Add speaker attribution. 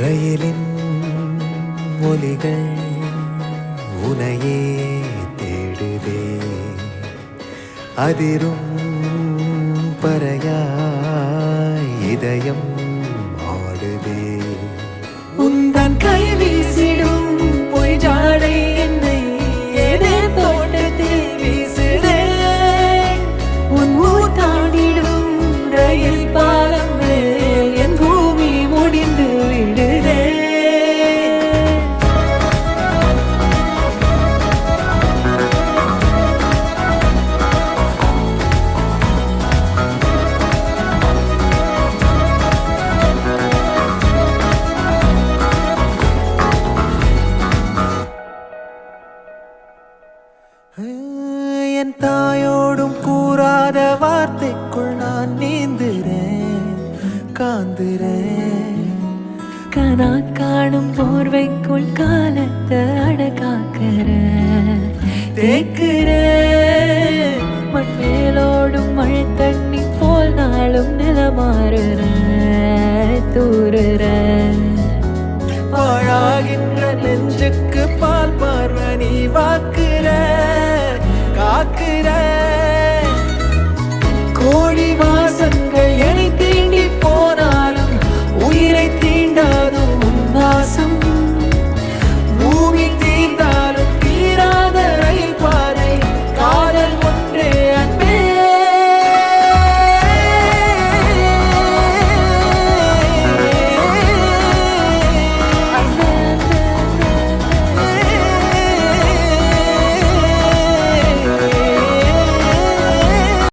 Speaker 1: ரயிலின் ஒலிகள் உனையே தேடுதே, அதிரும் பறையாய் இதயம் ஆடுதே.
Speaker 2: உந்தன் கை வீசிடும் பொய் ஜாடை என்னை ஏதே தோட்டத்தில் வீசுதே. உன் ஊர் தாண்டிடும் ரயில் பாலம் மேல் என் பூமி முடிந்து விடுதே.
Speaker 1: என் தாயோடும் கூறாத வார்த்தைக்குள் நான் நீந்துறேன், காந்துறேன்.
Speaker 2: கனா காணும் போர்வைக்குள் காலத்தை அடக்காக்கிற தேக்குற. மண்மேலோடும் மழை தண்ணி போல் நாளும் நிலமாறுற தூறுற.
Speaker 1: பாழாகின்ற நெஞ்சுக்கு